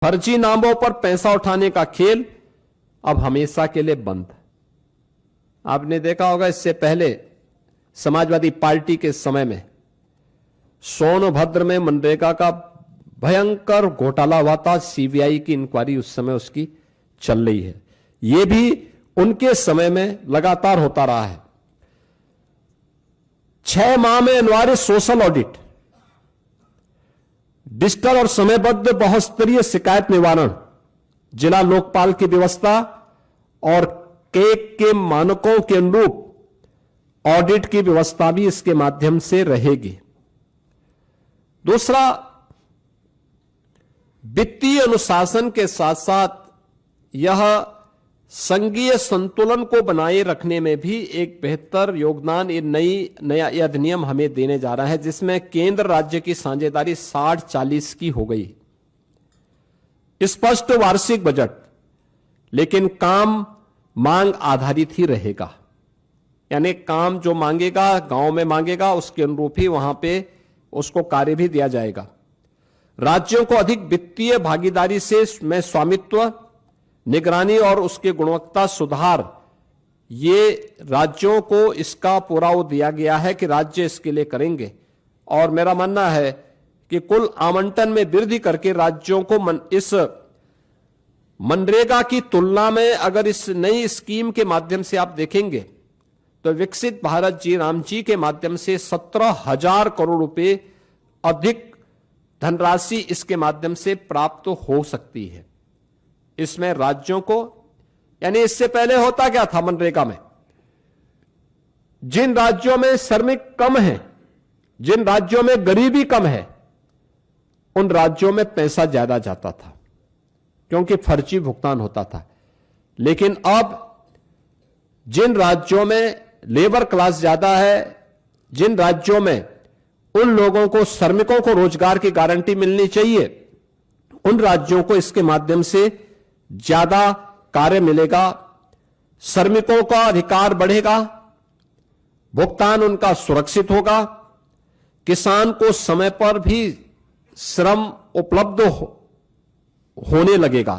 फर्जी नामों पर पैसा उठाने का खेल अब हमेशा के लिए बंद। आपने देखा होगा इससे पहले समाजवादी पार्टी के समय में सोनभद्र में मनरेगा का भयंकर घोटाला हुआ था। सीबीआई की इंक्वायरी उस समय उसकी चल रही है। यह भी उनके समय में लगातार होता रहा है। 6 माह में अनिवार्य सोशल ऑडिट, डिजिटल और समयबद्ध बहुस्तरीय शिकायत निवारण, जिला लोकपाल की व्यवस्था और केक के मानकों के अनुरूप ऑडिट की व्यवस्था भी इसके माध्यम से रहेगी। दूसरा, वित्तीय अनुशासन के साथ साथ यह संघीय संतुलन को बनाए रखने में भी एक बेहतर योगदान ये नया अधिनियम हमें देने जा रहा है, जिसमें केंद्र राज्य की साझेदारी 60-40 की हो गई। स्पष्ट वार्षिक बजट, लेकिन काम मांग आधारित ही रहेगा। यानी काम जो मांगेगा, गांव में मांगेगा, उसके अनुरूप ही वहां पे उसको कार्य भी दिया जाएगा। राज्यों को अधिक वित्तीय भागीदारी से में स्वामित्व, निगरानी और उसके गुणवत्ता सुधार, ये राज्यों को इसका पूरा वो दिया गया है कि राज्य इसके लिए करेंगे। और मेरा मानना है कि कुल आवंटन में वृद्धि करके राज्यों को इस मनरेगा की तुलना में अगर इस नई स्कीम के माध्यम से आप देखेंगे तो विकसित भारत जी राम जी के माध्यम से 17,000 करोड़ रुपए अधिक धनराशि इसके माध्यम से प्राप्त हो सकती है। इसमें राज्यों को, यानी इससे पहले होता क्या था मनरेगा में, जिन राज्यों में श्रमिक कम है, जिन राज्यों में गरीबी कम है, उन राज्यों में पैसा ज्यादा जाता था क्योंकि फर्जी भुगतान होता था। लेकिन अब जिन राज्यों में लेबर क्लास ज्यादा है, जिन राज्यों में उन लोगों को, श्रमिकों को रोजगार की गारंटी मिलनी चाहिए, उन राज्यों को इसके माध्यम से ज्यादा कार्य मिलेगा, श्रमिकों का अधिकार बढ़ेगा, भुगतान उनका सुरक्षित होगा, किसान को समय पर भी श्रम उपलब्ध होने लगेगा।